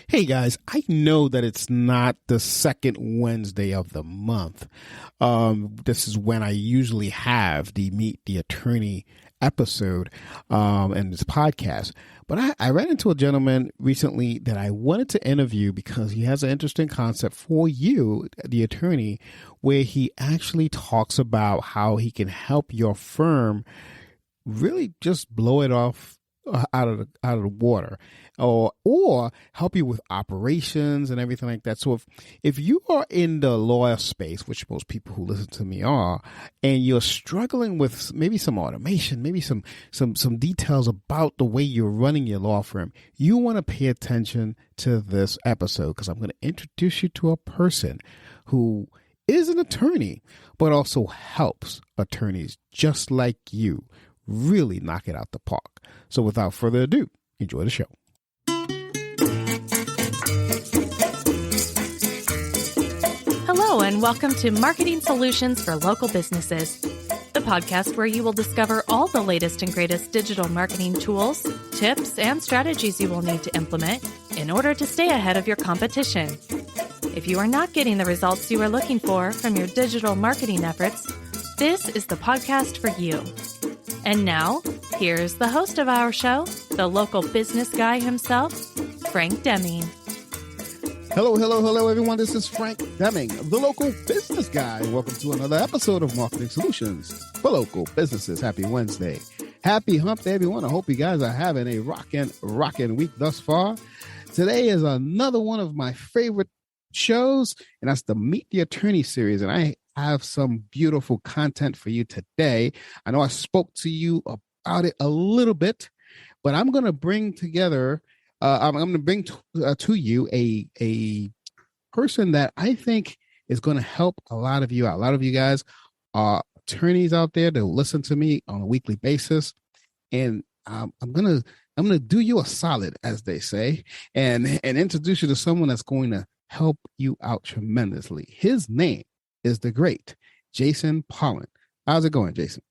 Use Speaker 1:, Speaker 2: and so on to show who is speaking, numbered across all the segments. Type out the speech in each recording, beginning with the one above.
Speaker 1: Hey guys, I know that it's not the second Wednesday of the month. This is when I usually have the Meet the Attorney episode and this podcast. But I ran into a gentleman recently that I wanted to interview because he has an interesting concept for you, the attorney, where he actually talks about how he can help your firm really just blow it off out of the water, or help you with operations and everything like that. So if you are in the lawyer space, which most people who listen to me are, and you're struggling with maybe some automation, maybe some details about the way you're running your law firm, you want to pay attention to this episode, because I'm going to introduce you to a person who is an attorney, but also helps attorneys just like you really knock it out the park. So without further ado, enjoy the show.
Speaker 2: Hello, and welcome to Marketing Solutions for Local Businesses, the podcast where you will discover all the latest and greatest digital marketing tools, tips, and strategies you will need to implement in order to stay ahead of your competition. If you are not getting the results you are looking for from your digital marketing efforts, this is the podcast for you. And now, here's the host of our show, the local business guy himself, Frank Deming.
Speaker 1: Hello, everyone. This is Frank Deming, the local business guy. Welcome to another episode of Marketing Solutions for Local Businesses. Happy Wednesday. Happy hump day, everyone. I hope you guys are having a rockin' week thus far. Today is another one of my favorite shows, and that's the Meet the Attorney series. And I have some beautiful content for you today. I know I spoke to you about it a little bit, but I'm going to bring together, to you a person that I think is going to help a lot of you out. A lot of you guys are attorneys out there that listen to me on a weekly basis, and I'm going to do you a solid, as they say, and introduce you to someone that's going to help you out tremendously. His name is the great Jason Pollan. How's it going, Jason?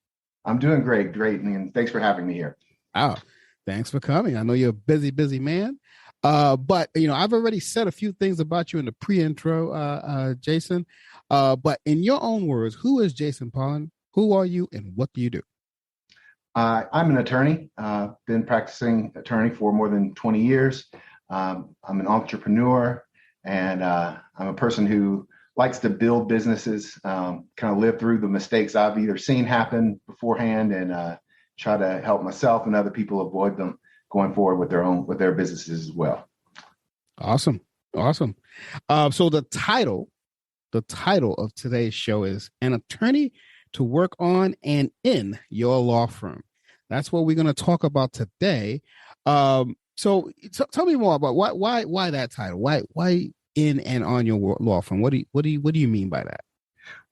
Speaker 3: I'm doing great, and thanks for having me here.
Speaker 1: Oh, thanks for coming. I know you're a busy man, but I've already said a few things about you in the pre-intro, Jason. But in your own words, who is Jason Pollan? Who are you, and what do you do?
Speaker 3: I'm an attorney. Been practicing attorney for more than 20 years. I'm an entrepreneur, and I'm a person who likes to build businesses, kind of live through the mistakes I've either seen happen beforehand and try to help myself and other people avoid them going forward with their businesses as well.
Speaker 1: Awesome. So the title of today's show is An Attorney to Work On and In Your Law Firm. That's what we're going to talk about today. So tell me more about why that title? Why in and on your law firm? What do you mean by that?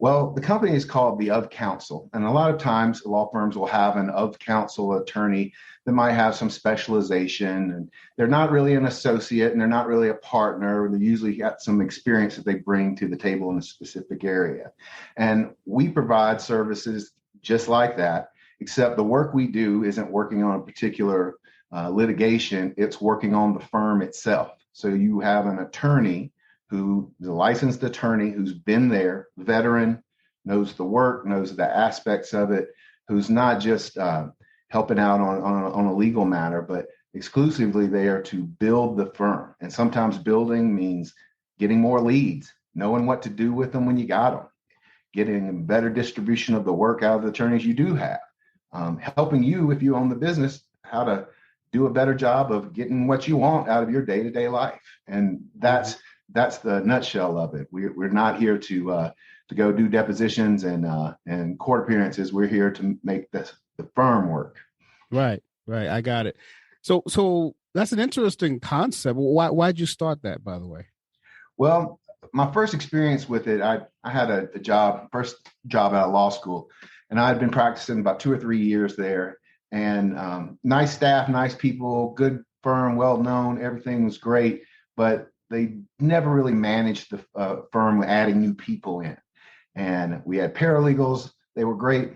Speaker 3: Well, the company is called the of counsel, and a lot of times law firms will have an of counsel attorney that might have some specialization, and they're not really an associate and they're not really a partner. They usually got some experience that they bring to the table in a specific area. And we provide services just like that, except the work we do isn't working on a particular litigation, it's working on the firm itself. So you have an attorney who is a licensed attorney who's been there, veteran, knows the work, knows the aspects of it, who's not just helping out on a legal matter, but exclusively there to build the firm. And sometimes building means getting more leads, knowing what to do with them when you got them, getting a better distribution of the work out of the attorneys you do have, helping you, if you own the business, how to do a better job of getting what you want out of your day-to-day life. And that's the nutshell of it. We're not here to go do depositions and court appearances. We're here to make the firm work.
Speaker 1: Right. I got it. So that's an interesting concept. Why'd you start that, by the way?
Speaker 3: Well, my first experience with it, I had a first job out of law school, and I had been practicing about 2 or 3 years there. And nice staff, nice people, good firm, well-known, everything was great, but they never really managed the firm with adding new people in. And we had paralegals, they were great,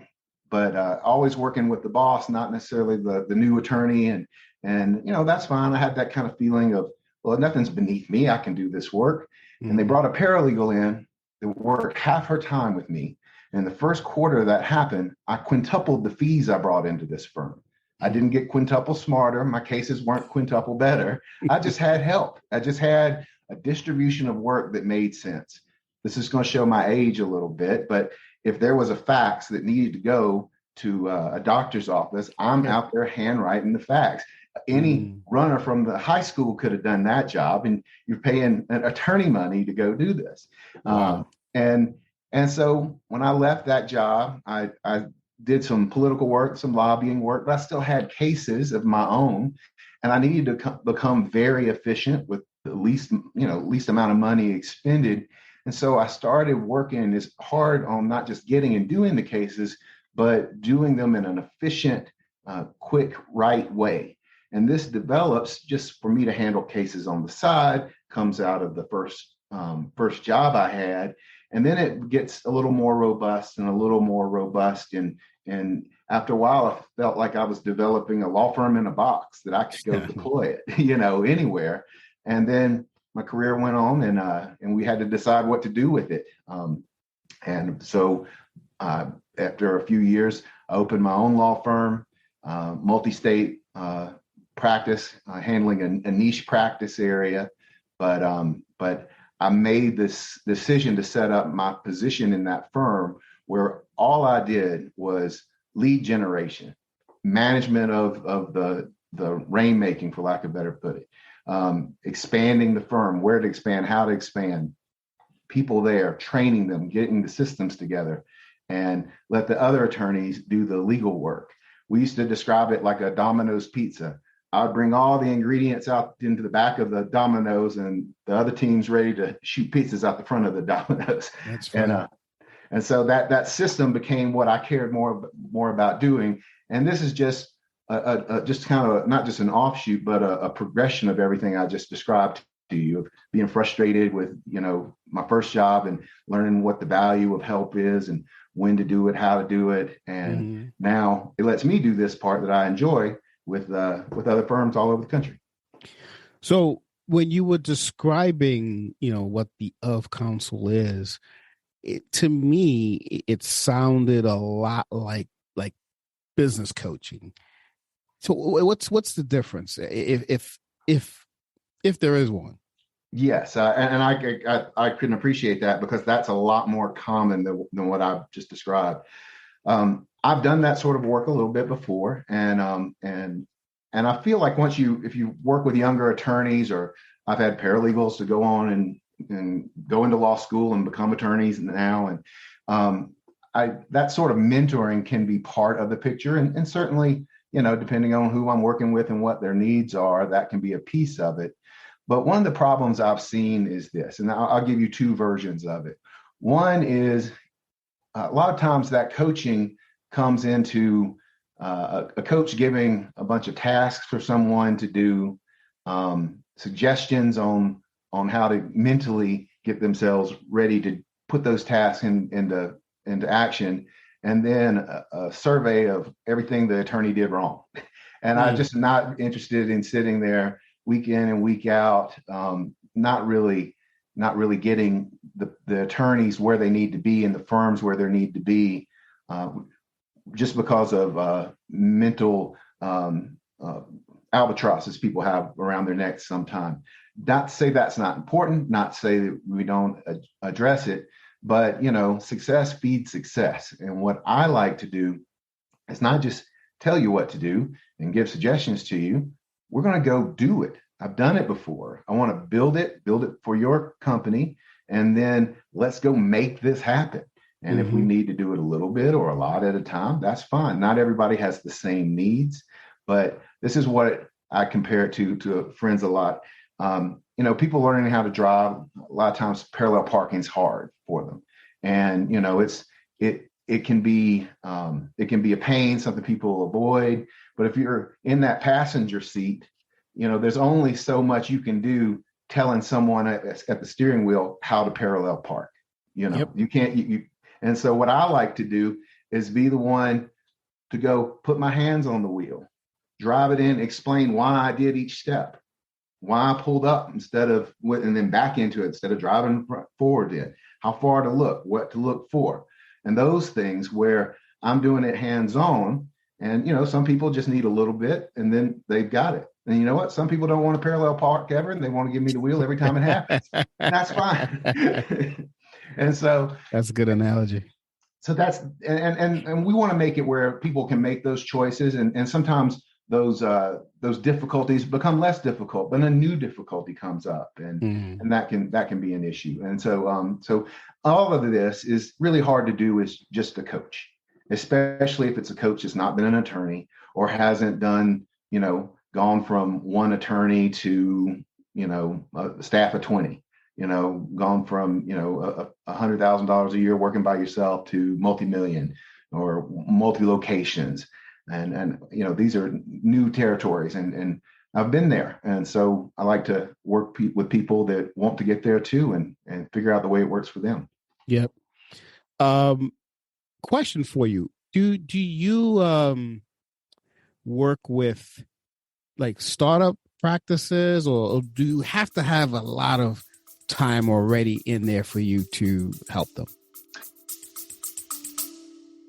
Speaker 3: but always working with the boss, not necessarily the new attorney. And that's fine. I had that kind of feeling of, well, nothing's beneath me. I can do this work. And they
Speaker 1: Mm.
Speaker 3: brought a paralegal in to work half her time with me. And the first quarter that happened, I quintupled the fees I brought into this firm. I didn't get quintuple smarter. My cases weren't quintuple better. I just had help. I just had a distribution of work that made sense. This is going to show my age a little bit, but if there was a fax that needed to go to a doctor's office, I'm out there handwriting the fax. Any runner from the high school could have done that job, and you're paying an attorney money to go do this.
Speaker 1: Wow.
Speaker 3: And so when I left that job, I did some political work, some lobbying work, but I still had cases of my own, and I needed to become very efficient with the least amount of money expended. And so I started working as hard on not just getting and doing the cases, but doing them in an efficient, quick, right way. And this develops just for me to handle cases on the side, comes out of the first job I had. And then it gets a little more robust and a little more robust. And after a while, I felt like I was developing a law firm in a box that I could go deploy it, anywhere. And then my career went on, and we had to decide what to do with it. And so after a few years, I opened my own law firm, multi-state practice, handling a niche practice area. But I made this decision to set up my position in that firm where all I did was lead generation, management of the rainmaking, for lack of better put it, expanding the firm, where to expand, how to expand, people there, training them, getting the systems together, and let the other attorneys do the legal work. We used to describe it like a Domino's pizza. I would bring all the ingredients out into the back of the Domino's, and the other team's ready to shoot pizzas out the front of the Domino's.
Speaker 1: That's funny.
Speaker 3: And so that system became what I cared more about doing. And this is just just kind of not just an offshoot, but a progression of everything I just described to you, of being frustrated with, my first job and learning what the value of help is and when to do it, how to do it. And now it lets me do this part that I enjoy with other firms all over the country.
Speaker 1: So when you were describing, what the of counsel is, to me, it sounded a lot like business coaching. So what's the difference, if there is one?
Speaker 3: Yes, and I couldn't appreciate that, because that's a lot more common than what I've just described. I've done that sort of work a little bit before, and I feel like if you work with younger attorneys, or I've had paralegals to go on and go into law school and become attorneys now, and that sort of mentoring can be part of the picture, and certainly, depending on who I'm working with and what their needs are, that can be a piece of it. But one of the problems I've seen is this, and I'll give you two versions of it. One is a lot of times that coaching comes into a coach giving a bunch of tasks for someone to do, suggestions on how to mentally get themselves ready to put those tasks into action, and then a survey of everything the attorney did wrong. And I'm just not interested in sitting there week in and week out, not really getting the attorneys where they need to be and the firms where they need to be, just because of mental albatrosses people have around their necks sometimes. Not to say that's not important, not to say that we don't address it, but success feeds success. And what I like to do is not just tell you what to do and give suggestions to you. We're going to go do it. I've done it before. I want to build it for your company, and then let's go make this happen. And if we need to do it a little bit or a lot at a time, that's fine. Not everybody has the same needs, but this is what I compare it to friends a lot. People learning how to drive, a lot of times parallel parking is hard for them. And, it can be a pain, something people avoid. But if you're in that passenger seat, there's only so much you can do telling someone at the steering wheel how to parallel park. You can't. And so what I like to do is be the one to go put my hands on the wheel, drive it in, explain why I did each step. why I pulled up instead of and then back into it instead of driving forward in, how far to look, what to look for. And those things where I'm doing it hands-on. And, some people just need a little bit and then they've got it. And you know what? Some people don't want to parallel park ever, and they want to give me the wheel every time it happens. That's fine. And so
Speaker 1: that's a good analogy.
Speaker 3: So that's and we want to make it where people can make those choices, and sometimes those difficulties become less difficult, but a new difficulty comes up, and that can be an issue. And so all of this is really hard to do as just a coach, especially if it's a coach that's not been an attorney or hasn't done, gone from one attorney to, a staff of 20, gone from, $100,000 a year working by yourself to multi-million or multi-locations. And these are new territories, and I've been there. And so I like to work with people that want to get there too, and figure out the way it works for them.
Speaker 1: Yep. Question for you. Do you work with like startup practices, or do you have to have a lot of time already in there for you to help them?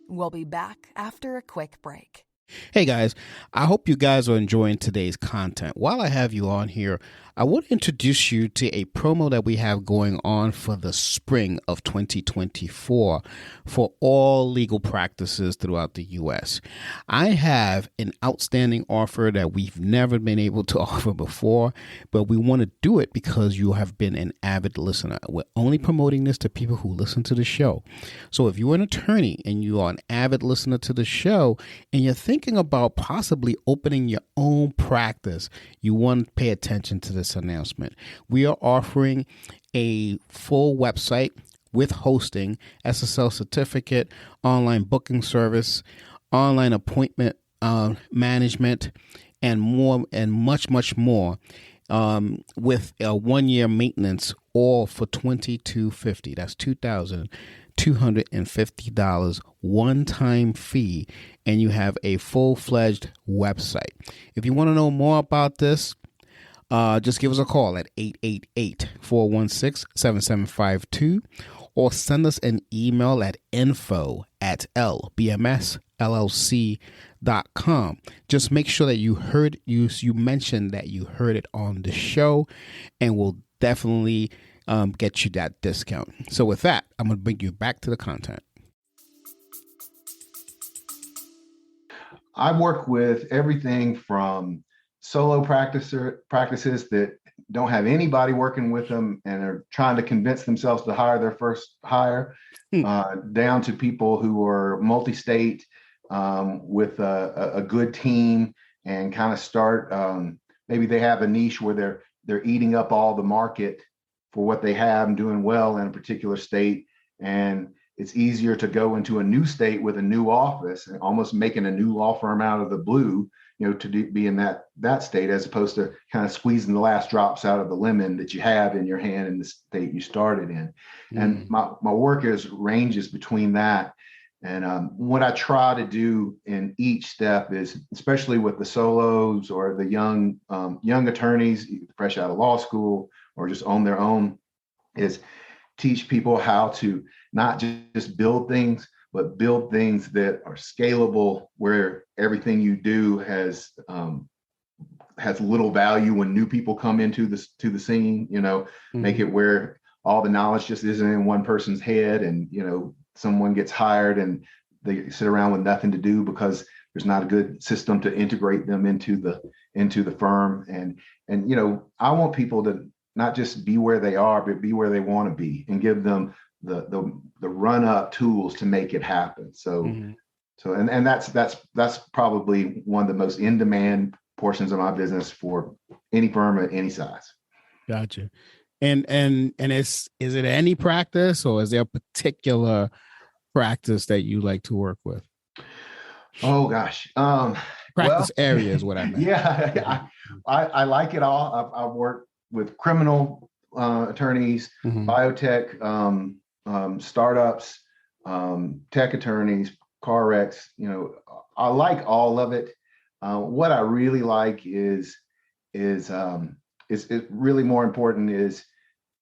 Speaker 4: We'll be back after a quick break.
Speaker 1: Hey guys, I hope you guys are enjoying today's content. While I have you on here, I want to introduce you to a promo that we have going on for the spring of 2024 for all legal practices throughout the U.S. I have an outstanding offer that we've never been able to offer before, but we want to do it because you have been an avid listener. We're only promoting this to people who listen to the show. So if you're an attorney and you are an avid listener to the show and you're thinking about possibly opening your own practice, you want to pay attention to this announcement. We are offering a full website with hosting, SSL certificate, online booking service, online appointment management, and more, and much, much more, with a 1-year maintenance, all for $2,250. That's $2,250 one-time fee, and you have a full-fledged website. If you want to know more about this, just give us a call at 888-416-7752 or send us an email at info@lbmsllc.com. Just make sure that you mentioned that you heard it on the show, and we'll definitely get you that discount. So with that, I'm going to bring you back to the content.
Speaker 3: I work with everything from solo practices that don't have anybody working with them and are trying to convince themselves to hire their first hire, down to people who are multi-state with a good team and kind of start. Maybe they have a niche where they're eating up all the market for what they have and doing well in a particular state, and it's easier to go into a new state with a new office and almost making a new law firm out of the blue, to be in that state, as opposed to kind of squeezing the last drops out of the lemon that you have in your hand in the state you started in. And my work ranges between that. And what I try to do in each step is, especially with the solos or the young attorneys, fresh out of law school or just on their own, is teach people how to not just build things, but build things that are scalable, where everything you do has little value when new people come into the scene. Make it where all the knowledge just isn't in one person's head, and someone gets hired and they sit around with nothing to do because there's not a good system to integrate them into the firm. And I want people to not just be where they are, but be where they want to be, and give them the run up tools to make it happen. So that's probably one of the most in demand portions of my business for any firm at any size.
Speaker 1: Gotcha. And is it any practice, or is there a particular practice that you like to work with?
Speaker 3: Oh gosh.
Speaker 1: Practice area is what I meant.
Speaker 3: Yeah, I like it all. I've worked with criminal attorneys, biotech, startups, tech attorneys, car wrecks. I like all of it. What I really like is it's really more important is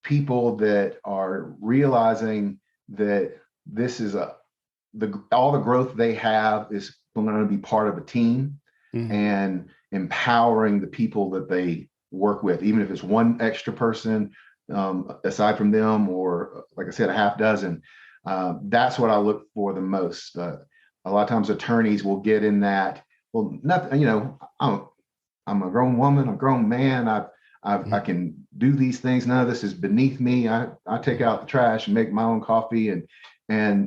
Speaker 3: people that are realizing that this is all the growth they have is going to be part of a team, and empowering the people that they work with, even if it's one extra person aside from them, or like I said, a half dozen. That's what I look for the most. A lot of times attorneys will get in that, well, nothing, I'm a grown woman, a grown man. I can do these things. None of this is beneath me. I take out the trash and make my own coffee, and a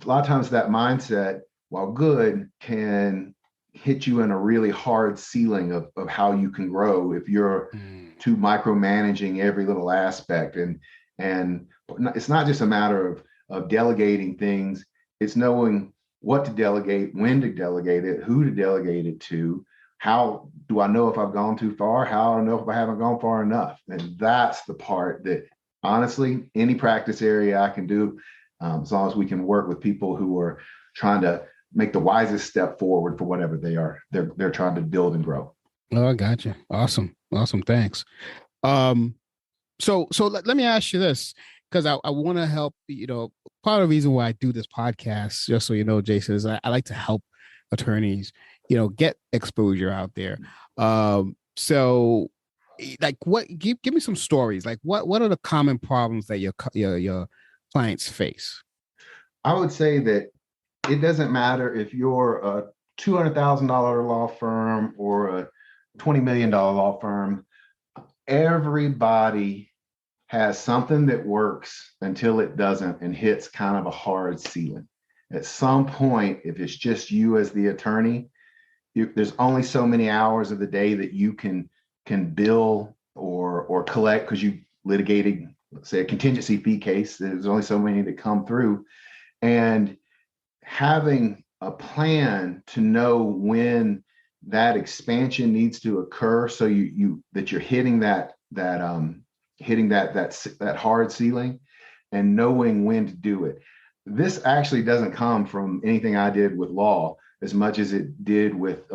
Speaker 3: lot of times that mindset, while good, can hit you in a really hard ceiling of how you can grow if you're too micromanaging every little aspect. And it's not just a matter of delegating things. It's knowing what to delegate, when to delegate it, who to delegate it to. How do I know if I've gone too far? How do I know if I haven't gone far enough? And that's the part that, honestly, any practice area I can do, as long as we can work with people who are trying to make the wisest step forward for whatever they're trying to build and grow.
Speaker 1: Oh, I got you. Awesome. Thanks. So let me ask you this, because I want to help. Part of the reason why I do this podcast, just so you know, Jason, is I like to help attorneys, get exposure out there. So, like, give me some stories. Like, what are the common problems that your clients face?
Speaker 3: I would say that it doesn't matter if you're a $200,000 law firm or a $20 million law firm. Everybody has something that works until it doesn't and hits kind of a hard ceiling. At some point, if it's just you as the attorney, there's only so many hours of the day that you can bill or collect, because you litigated, let's say, a contingency fee case. There's only so many that come through. And having a plan to know when that expansion needs to occur, so that you're hitting that hard ceiling, and knowing when to do it. This actually doesn't come from anything I did with law as much as it did with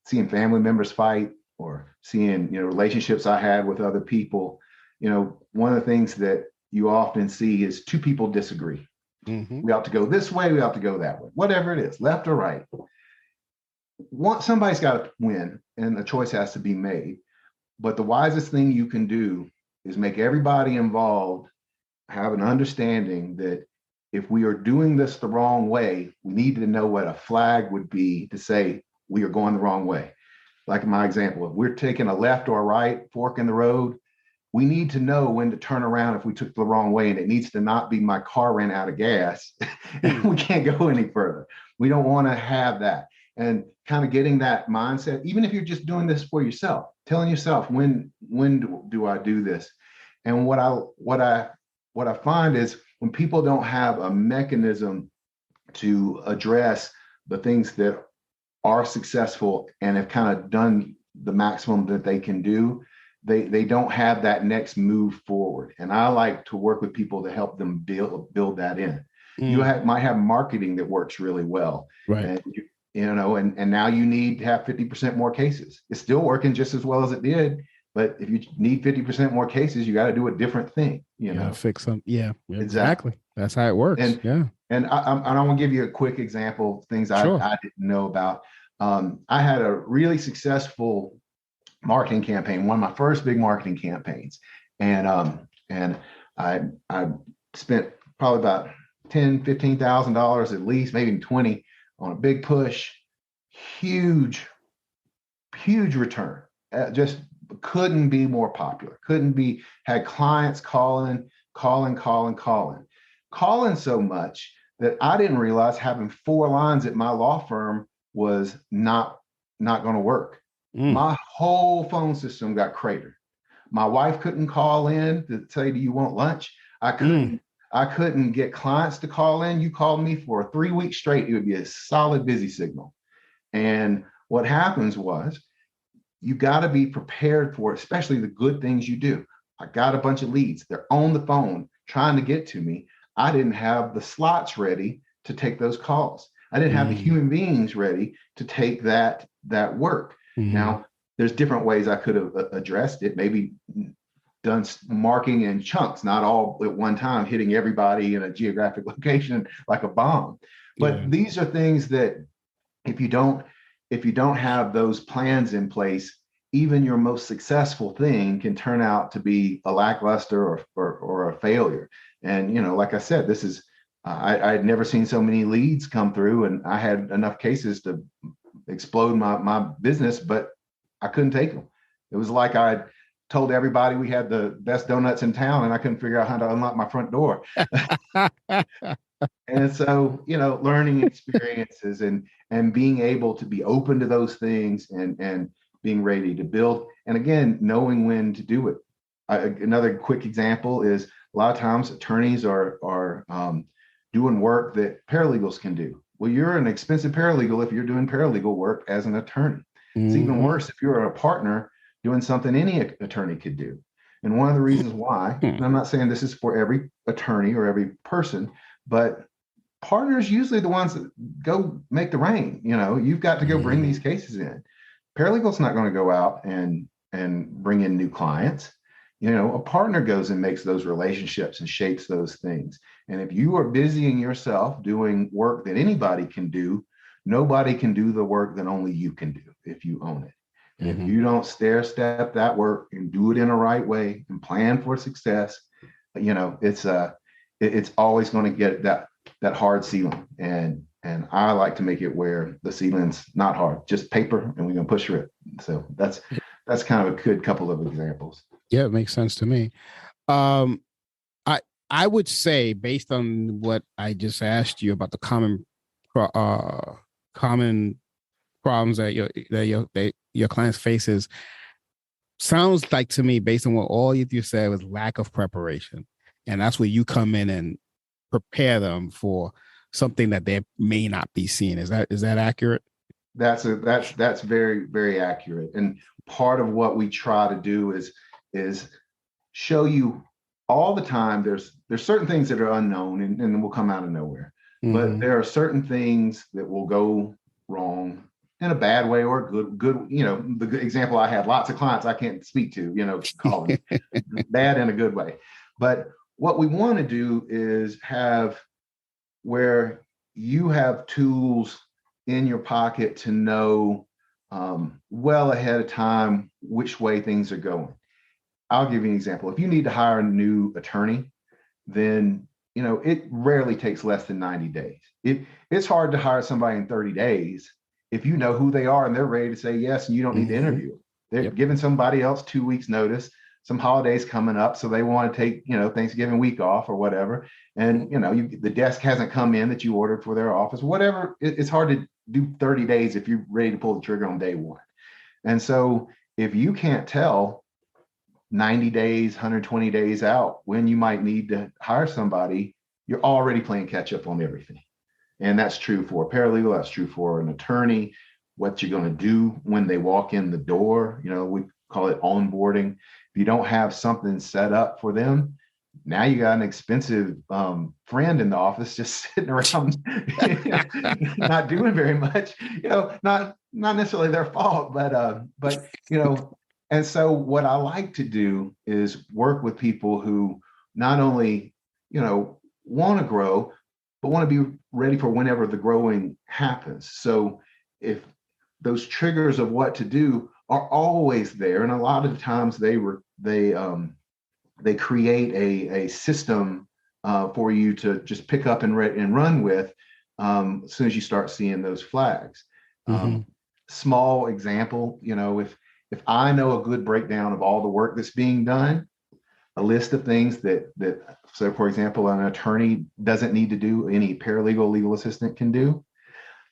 Speaker 3: seeing family members fight, or seeing relationships I had with other people. One of the things that you often see is two people disagree. We ought to go this way, we ought to go that way, whatever it is, left or right. Somebody's got to win, and a choice has to be made. But the wisest thing you can do is make everybody involved have an understanding that if we are doing this the wrong way, we need to know what a flag would be to say we are going the wrong way. Like in my example, if we're taking a left or a right fork in the road, we need to know when to turn around if we took the wrong way, and it needs to not be my car ran out of gas and we can't go any further. We don't want to have that. And kind of getting that mindset, even if you're just doing this for yourself, telling yourself, when do I do this? And what I find is, when people don't have a mechanism to address the things that are successful and have kind of done the maximum that they can do, they don't have that next move forward. And I like to work with people to help them build that in. You might have marketing that works really well,
Speaker 1: right?
Speaker 3: And now you need to have 50% more cases. It's still working just as well as it did, but if you need 50% more cases, you got to do a different thing.
Speaker 1: Fix them. Yeah,
Speaker 3: exactly.
Speaker 1: That's how it works.
Speaker 3: And I want to give you a quick example of things I didn't know about. I had a really successful marketing campaign, one of my first big marketing campaigns, and I spent probably about $10,000-$15,000 at least, maybe 20, on a big push. Huge return. Just couldn't be more popular. Had clients calling so much that I didn't realize having 4 lines at my law firm was not going to work. My whole phone system got cratered. My wife couldn't call in to say, do you want lunch? I couldn't get clients to call in. You called me for 3 weeks straight, it would be a solid busy signal. And what happens was, you got to be prepared for it, especially the good things you do. I got a bunch of leads. They're on the phone trying to get to me. I didn't have the slots ready to take those calls. I didn't have the human beings ready to take that work. Now, there's different ways I could have addressed it. Maybe done marking in chunks, not all at one time, hitting everybody in a geographic location like a bomb. But these are things that if you don't have those plans in place, even your most successful thing can turn out to be a lackluster or a failure. And like I said, this is I had never seen so many leads come through, and I had enough cases to explode my business, but I couldn't take them. It was like I told everybody we had the best donuts in town, and I couldn't figure out how to unlock my front door. And so, learning experiences and being able to be open to those things and being ready to build. And again, knowing when to do it. Another quick example is a lot of times attorneys are doing work that paralegals can do. Well, you're an expensive paralegal if you're doing paralegal work as an attorney. Mm-hmm. It's even worse if you're a partner doing something any attorney could do. And one of the reasons why, and I'm not saying this is for every attorney or every person, but partners usually the ones that go make the rain. You've got to go bring these cases in. Paralegal's not going to go out and bring in new clients. A partner goes and makes those relationships and shapes those things. And if you are busying yourself doing work that anybody can do, nobody can do the work that only you can do if you own it. And if you don't stair step that work and do it in a right way and plan for success, it's always going to get that hard ceiling. And I like to make it where the ceiling's not hard, just paper, and we're going to push through it. So that's kind of a good couple of examples.
Speaker 1: Yeah, it makes sense to me. I would say, based on what I just asked you about the common problems that your clients faces, sounds like to me, based on what all you said, was lack of preparation, and that's where you come in and prepare them for something that they may not be seeing. Is that accurate?
Speaker 3: That's very, very accurate. And part of what we try to do is show you all the time. There's certain things that are unknown and will come out of nowhere. Mm-hmm. But there are certain things that will go wrong in a bad way or good. The good example I had, lots of clients I can't speak to, call them bad in a good way. But what we want to do is have where you have tools in your pocket to know well ahead of time which way things are going. I'll give you an example. If you need to hire a new attorney, then it rarely takes less than 90 days. It's hard to hire somebody in 30 days if you know who they are and they're ready to say yes and you don't need to interview. They're giving somebody else 2 weeks notice, some holidays coming up, so they want to take Thanksgiving week off or whatever, and the desk hasn't come in that you ordered for their office, whatever. It's hard to do 30 days if you're ready to pull the trigger on day one. And so if you can't tell 90 days, 120 days out when you might need to hire somebody, you're already playing catch up on everything. And that's true for a paralegal, that's true for an attorney, what you're going to do when they walk in the door. We call it onboarding. If you don't have something set up for them, now you got an expensive friend in the office just sitting around not doing very much, not necessarily their fault, but and so what I like to do is work with people who not only, want to grow, but want to be ready for whenever the growing happens. So if those triggers of what to do are always there, and a lot of times they create a system for you to just pick up and run with as soon as you start seeing those flags. Mm-hmm. Small example, if I know a good breakdown of all the work that's being done, a list of things that so for example, an attorney doesn't need to do, any paralegal, legal assistant can do,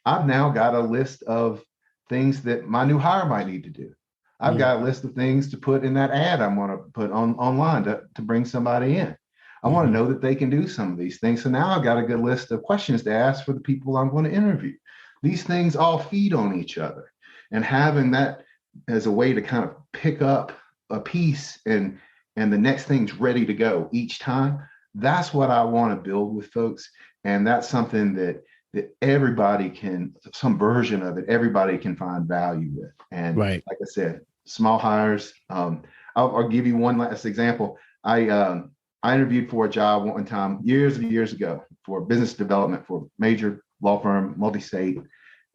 Speaker 3: I've now got a list of things that my new hire might need to do. I've got a list of things to put in that ad I'm going to put online to bring somebody in. I want to know that they can do some of these things. So now I've got a good list of questions to ask for the people I'm going to interview. These things all feed on each other, and having that as a way to kind of pick up a piece and the next thing's ready to go each time. That's what I want to build with folks. And that's something that everybody can, some version of it, everybody can find value with. And like I said, small hires. I'll give you one last example. I interviewed for a job one time years and years ago for business development for a major law firm, multi-state,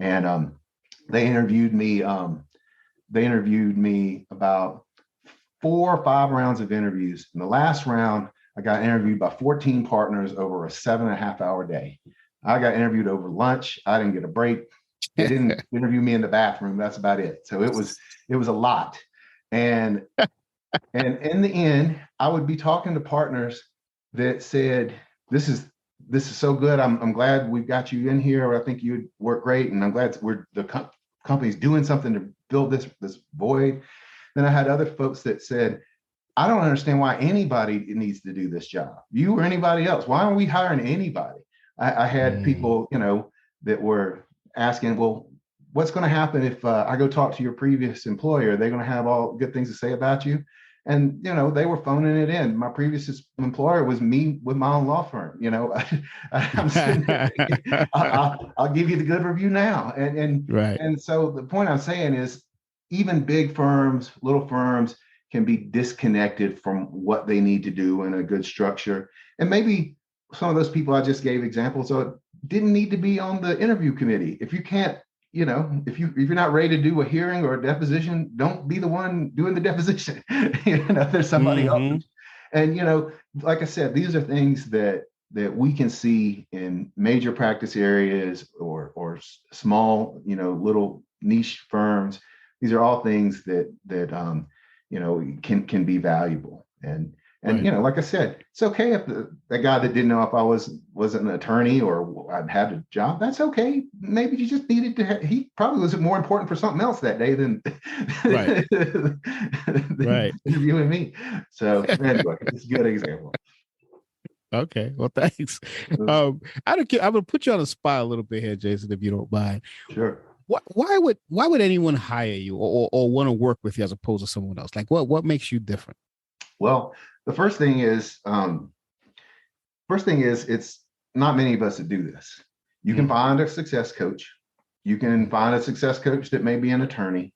Speaker 3: and they interviewed me. They interviewed me about 4 or 5 rounds of interviews. In the last round, I got interviewed by 14 partners over a 7.5-hour day. I got interviewed over lunch. I didn't get a break. They didn't interview me in the bathroom. That's about it. So it was a lot. And in the end, I would be talking to partners that said, this is so good. I'm glad we've got you in here. I think you'd work great. And I'm glad the company's doing something to fill this void. Then I had other folks that said, I don't understand why anybody needs to do this job. You or anybody else. Why aren't we hiring anybody? I had people, that were asking, well, what's going to happen if I go talk to your previous employer? Are they going to have all good things to say about you? And, they were phoning it in. My previous employer was me with my own law firm. I'm sitting there thinking, I'll give you the good review now.
Speaker 1: Right.
Speaker 3: And so the point I'm saying is even big firms, little firms can be disconnected from what they need to do in a good structure. And maybe some of those people I just gave examples of didn't need to be on the interview committee. If you can't, if you're not ready to do a hearing or a deposition, don't be the one doing the deposition. There's somebody else. And like I said, these are things that we can see in major practice areas or small, little niche firms. These are all things that can be valuable. And
Speaker 1: right.
Speaker 3: Like I said, it's okay if the guy that didn't know if I wasn't an attorney or I'd had a job, that's okay. Maybe you just needed to. He probably was more important for something else that day than
Speaker 1: Right. Right.
Speaker 3: interviewing me. So anyway, it's a good example.
Speaker 1: Okay. Well, thanks. I don't care. I'm gonna put you on the spot a little bit here, Jason, if you don't mind.
Speaker 3: Sure.
Speaker 1: Why would anyone hire you or want to work with you as opposed to someone else? Like what makes you different?
Speaker 3: Well, the first thing is it's not many of us that do this. You can find a success coach. You can find a success coach that may be an attorney.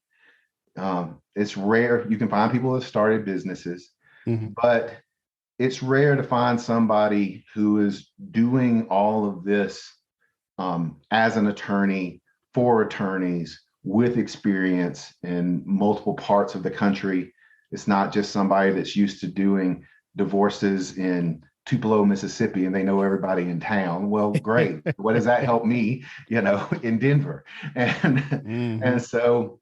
Speaker 3: It's rare. You can find people that started businesses, but it's rare to find somebody who is doing all of this as an attorney for attorneys with experience in multiple parts of the country. It's not just somebody that's used to doing divorces in Tupelo, Mississippi, and they know everybody in town. Well, great. What does that help me, in Denver? And so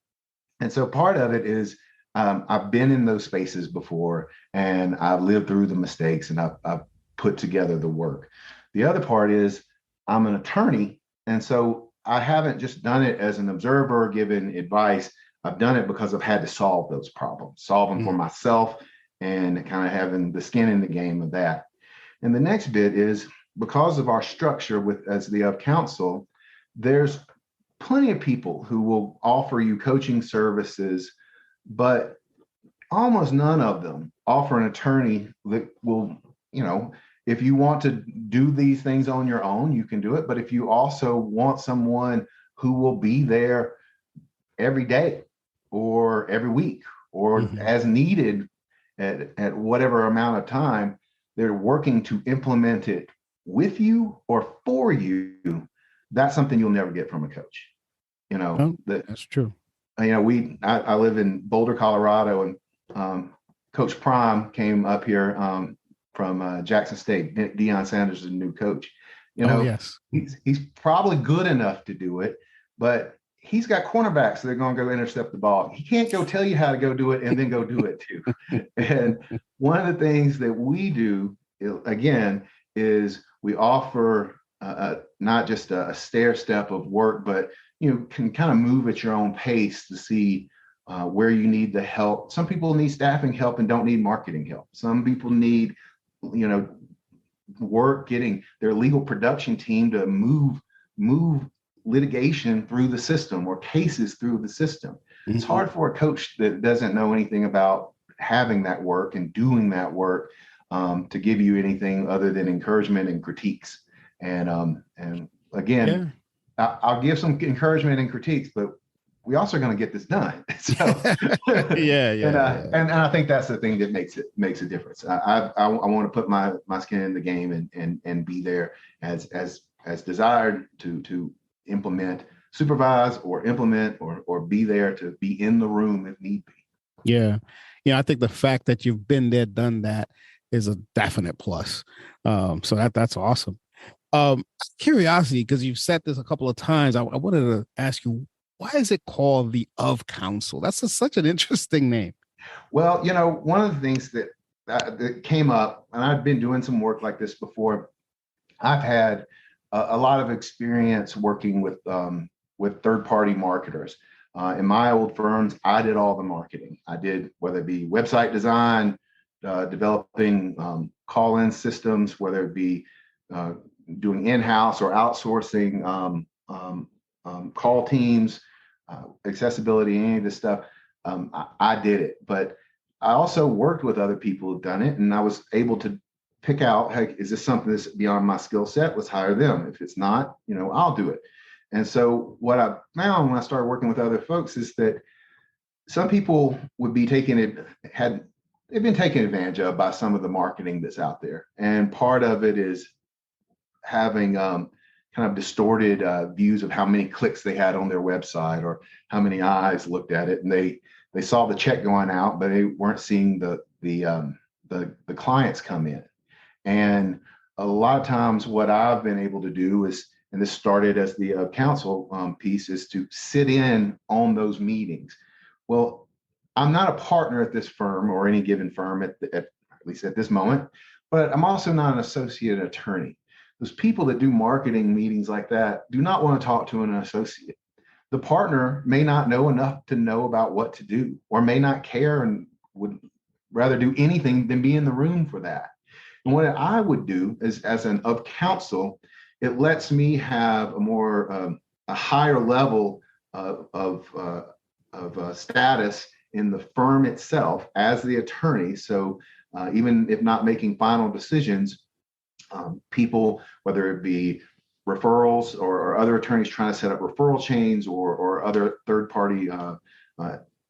Speaker 3: part of it is I've been in those spaces before, and I've lived through the mistakes, and I've put together the work. The other part is I'm an attorney, and so I haven't just done it as an observer giving advice. I've done it because I've had to solve those problems, solve them for myself, and kind of having the skin in the game of that. And the next bit is because of our structure as the of counsel, there's plenty of people who will offer you coaching services, but almost none of them offer an attorney that will, if you want to do these things on your own, you can do it. But if you also want someone who will be there every day or every week or as needed at whatever amount of time, they're working to implement it with you or for you. That's something you'll never get from a coach.
Speaker 1: That's true.
Speaker 3: I live in Boulder, Colorado, and Coach Prime came up here from Jackson State. Deion Sanders is a new coach.
Speaker 1: Yes.
Speaker 3: He's probably good enough to do it, but he's got cornerbacks that are going to go intercept the ball. He can't go tell you how to go do it and then go do it too. And one of the things that we do, again, is we offer not just a stair step of work, but can kind of move at your own pace to see where you need the help. Some people need staffing help and don't need marketing help. Some people need, work getting their legal production team to move litigation through the system or cases through the system. It's hard for a coach that doesn't know anything about having that work and doing that work to give you anything other than encouragement and critiques. And again, I'll give some encouragement and critiques, but we also are going to get this done. So and I think that's the thing that makes a difference. I want to put my skin in the game and be there as desired to implement, supervise, or implement, or be there to be in the room if need be.
Speaker 1: Yeah. I think the fact that you've been there, done that is a definite plus. So that's awesome. Curiosity, because you've said this a couple of times, I wanted to ask you, why is it called the Of Council? That's such an interesting name.
Speaker 3: Well, one of the things that came up, and I've been doing some work like this before. I've had a lot of experience working with third-party marketers. In my old firms, I did all the marketing. I did, whether it be website design, developing call-in systems, whether it be doing in-house or outsourcing call teams, accessibility, any of this stuff. I did it, but I also worked with other people who've done it, and I was able to pick out, hey, is this something that's beyond my skill set? Let's hire them. If it's not, I'll do it. And so what I found when I started working with other folks is that some people would be they've been taken advantage of by some of the marketing that's out there. And part of it is having kind of distorted views of how many clicks they had on their website or how many eyes looked at it. And they saw the check going out, but they weren't seeing the clients come in. And a lot of times what I've been able to do is, and this started as the council piece, is to sit in on those meetings. Well, I'm not a partner at this firm or any given firm at least at this moment, but I'm also not an associate attorney. Those people that do marketing meetings like that do not want to talk to an associate. The partner may not know enough to know about what to do, or may not care and would rather do anything than be in the room for that. And what I would do is, as an of counsel, it lets me have a higher level of status in the firm itself as the attorney. So even if not making final decisions, people, whether it be referrals or other attorneys trying to set up referral chains or other third-party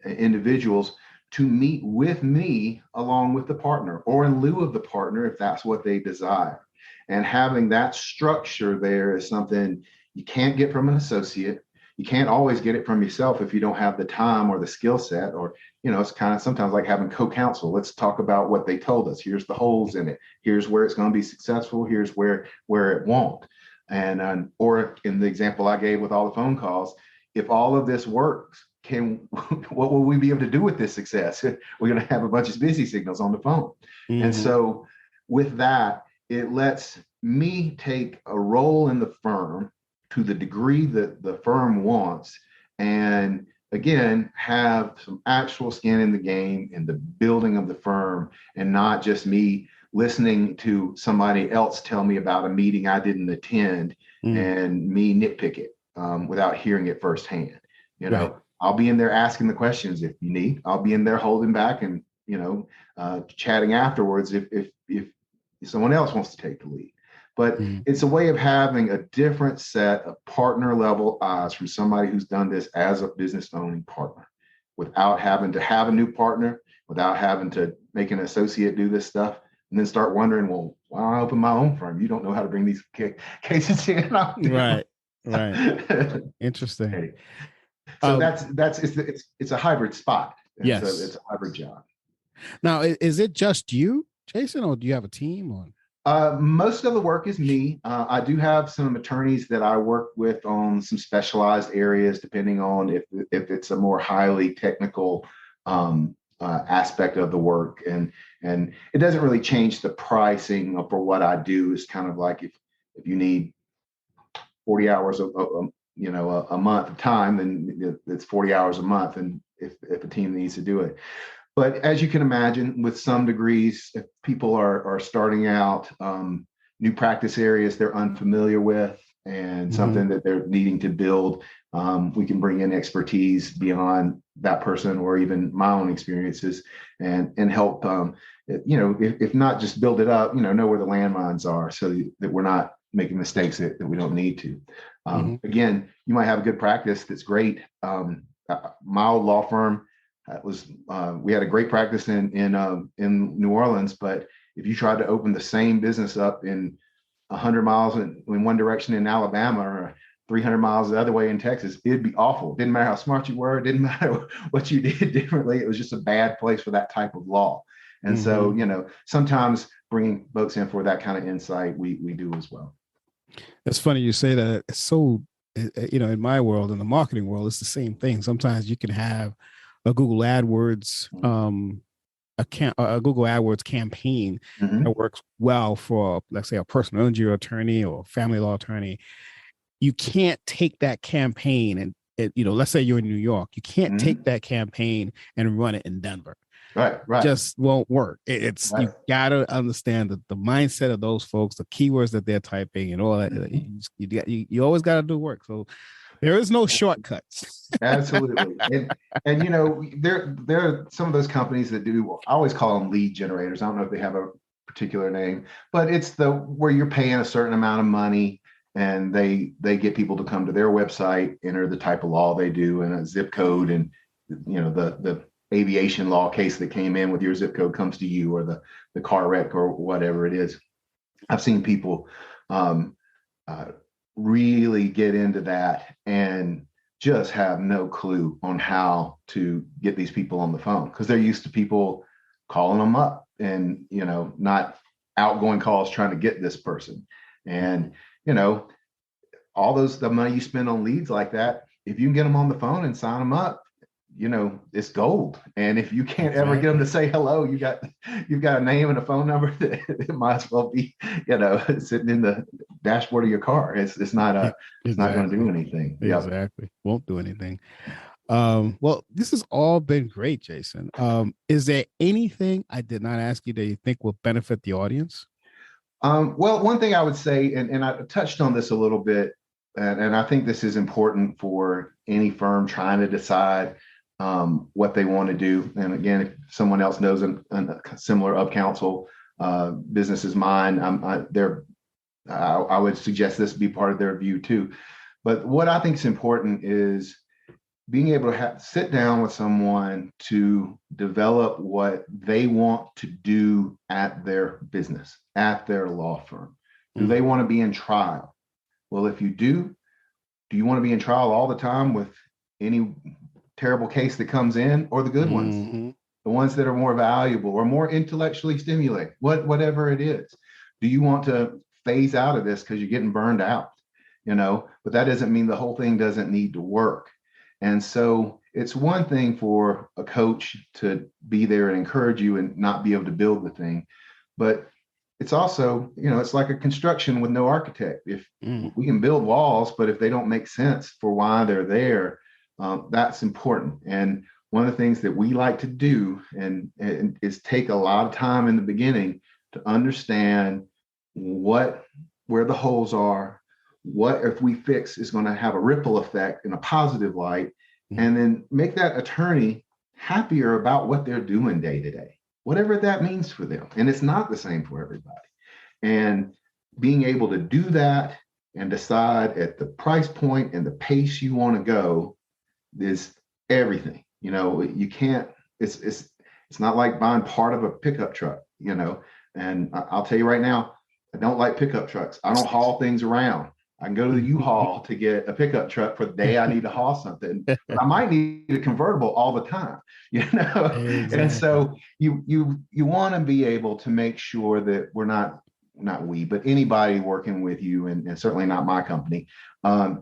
Speaker 3: individuals, to meet with me along with the partner or in lieu of the partner if that's what they desire. And having that structure there is something you can't get from an associate. You can't always get it from yourself if you don't have the time or the skill set, or, it's kind of sometimes like having co-counsel. Let's talk about what they told us. Here's the holes in it. Here's where it's going to be successful. Here's where it won't. And or in the example I gave with all the phone calls, if all of this works, what will we be able to do with this success? We're going to have a bunch of busy signals on the phone. Mm-hmm. And so with that, it lets me take a role in the firm to the degree that the firm wants, and again, have some actual skin in the game in the building of the firm, and not just me listening to somebody else tell me about a meeting I didn't attend and me nitpick it without hearing it firsthand. Right. I'll be in there asking the questions if you need. I'll be in there holding back and chatting afterwards if someone else wants to take the lead. But it's a way of having a different set of partner level eyes from somebody who's done this as a business owning partner, without having to have a new partner, without having to make an associate do this stuff, and then start wondering, well, why don't I open my own firm? You don't know how to bring these cases in.
Speaker 1: Right. Interesting.
Speaker 3: Okay. So it's a hybrid spot.
Speaker 1: Yes,
Speaker 3: it's a hybrid job.
Speaker 1: Now, is it just you, Jason, or do you have a team? Or
Speaker 3: most of the work is me. I do have some attorneys that I work with on some specialized areas, depending on if it's a more highly technical aspect of the work, and it doesn't really change the pricing for what I do. It's kind of like if you need 40 hours a month of time, then it's 40 hours a month, and if a team needs to do it. But as you can imagine, with some degrees, if people are starting out new practice areas they're unfamiliar with, and something that they're needing to build, we can bring in expertise beyond that person or even my own experiences and help, if not just build it up, know where the landmines are, so that we're not making mistakes that we don't need to. Again, you might have a good practice that's great. my old law firm we had a great practice in New Orleans, but if you tried to open the same business up in 100 miles in one direction in Alabama or 300 miles the other way in Texas, it'd be awful. Didn't matter how smart you were. Didn't matter what you did differently. It was just a bad place for that type of law. And so, sometimes bringing folks in for that kind of insight, we do as well.
Speaker 1: It's funny you say that. It's so, in my world, in the marketing world, it's the same thing. Sometimes you can have a Google AdWords, a Google AdWords campaign that works well for, let's say, a personal injury attorney or family law attorney. You can't take that campaign and, let's say you're in New York, you can't take that campaign and run it in Denver.
Speaker 3: Right.
Speaker 1: Just won't work. It's right. You got to understand the mindset of those folks, the keywords that they're typing, and all that. You always got to do work. So there is no shortcuts.
Speaker 3: Absolutely. And there are some of those companies that do. I always call them lead generators. I don't know if they have a particular name, but it's where you're paying a certain amount of money, and they get people to come to their website, enter the type of law they do, and a zip code, and the aviation law case that came in with your zip code comes to you, or the car wreck or whatever it is. I've seen people really get into that and just have no clue on how to get these people on the phone, because they're used to people calling them up and, not outgoing calls trying to get this person. And, all the money you spend on leads like that, if you can get them on the phone and sign them up, it's gold. And if you can't ever get them to say hello, you've got a name and a phone number that it might as well be, sitting in the dashboard of your car. It's not going to do anything.
Speaker 1: Exactly. Yep. Won't do anything. Well, this has all been great, Jason. Is there anything I did not ask you that you think will benefit the audience?
Speaker 3: Well, one thing I would say, and I touched on this a little bit, and I think this is important for any firm trying to decide what they want to do. And again, if someone else knows a similar up-counsel business as mine, I would suggest this be part of their view too. But what I think is important is being able to sit down with someone to develop what they want to do at their business, at their law firm. Do they want to be in trial? Well, if you do you want to be in trial all the time with any terrible case that comes in, or the good ones, the ones that are more valuable or more intellectually stimulating, whatever it is? Do you want to phase out of this because you're getting burned out? But that doesn't mean the whole thing doesn't need to work. And so it's one thing for a coach to be there and encourage you and not be able to build the thing, but it's also, it's like a construction with no architect. If we can build walls, but if they don't make sense for why they're there, that's important. And one of the things that we like to do and is take a lot of time in the beginning to understand where the holes are, what if we fix is going to have a ripple effect in a positive light, and then make that attorney happier about what they're doing day to day, whatever that means for them. And it's not the same for everybody. And being able to do that and decide at the price point and the pace you want to go is everything. You can't, it's not like buying part of a pickup truck, and I'll tell you right now, I don't like pickup trucks. I don't haul things around. I can go to the U-Haul to get a pickup truck for the day I need to haul something, but I might need a convertible all the time, Exactly. And so you want to be able to make sure that we're not we, but anybody working with you, and certainly not my company,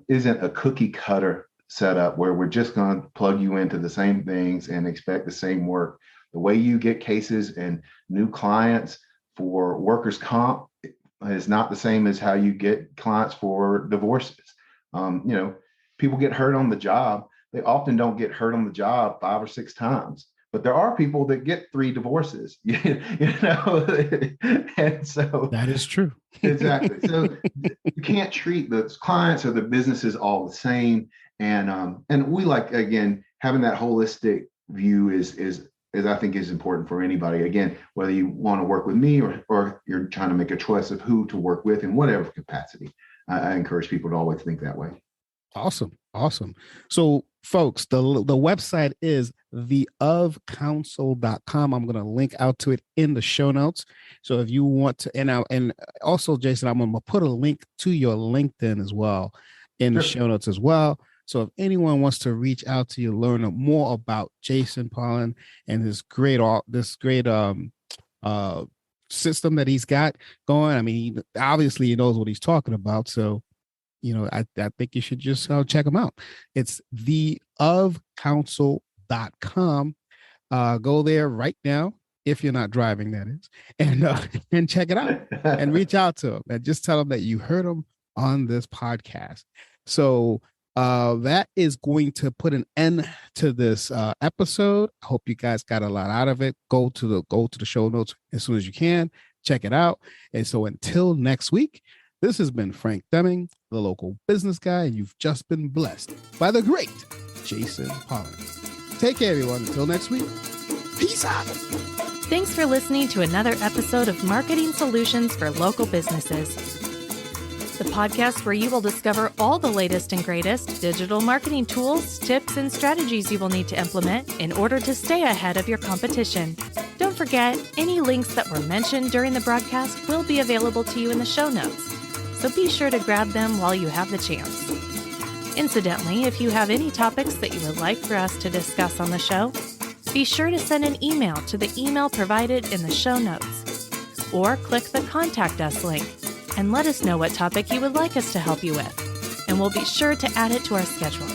Speaker 3: isn't a cookie cutter setup where we're just going to plug you into the same things and expect the same work. The way you get cases and new clients for workers' comp is not the same as how you get clients for divorces. People get hurt on the job. They often don't get hurt on the job 5 or 6 times, but there are people that get 3 divorces, and so
Speaker 1: that is true.
Speaker 3: Exactly. So you can't treat the clients or the businesses all the same. And we like, again, having that holistic view is I think is important for anybody. Again, whether you want to work with me or you're trying to make a choice of who to work with in whatever capacity, I encourage people to always think that way.
Speaker 1: Awesome. Awesome. So, folks, the website is theofcounsel.com. I'm going to link out to it in the show notes. So if you want to, and also, Jason, I'm going to put a link to your LinkedIn as well in the show notes as well. So if anyone wants to reach out to you, learn more about Jason Pollan and this great system that he's got going. I mean, obviously he knows what he's talking about. So, I think you should just check them out. It's theofcounsel.com. Go there right now, if you're not driving, that is, and check it out and reach out to them and just tell them that you heard them on this podcast. So that is going to put an end to this episode. I hope you guys got a lot out of it. Go to the show notes as soon as you can. Check it out. And so until next week, this has been Frank Deming, the local business guy, and you've just been blessed by the great Jason Pollan. Take care, everyone. Until next week, peace out.
Speaker 2: Thanks for listening to another episode of Marketing Solutions for Local Businesses, the podcast where you will discover all the latest and greatest digital marketing tools, tips, and strategies you will need to implement in order to stay ahead of your competition. Don't forget, any links that were mentioned during the broadcast will be available to you in the show notes, so be sure to grab them while you have the chance. Incidentally, if you have any topics that you would like for us to discuss on the show, be sure to send an email to the email provided in the show notes, or click the Contact Us link and let us know what topic you would like us to help you with, and we'll be sure to add it to our schedule.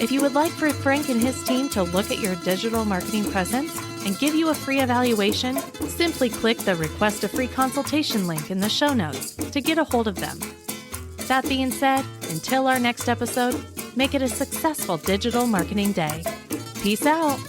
Speaker 2: If you would like for Frank and his team to look at your digital marketing presence and give you a free evaluation, simply click the Request a Free Consultation link in the show notes to get a hold of them. That being said, until our next episode, make it a successful digital marketing day. Peace out.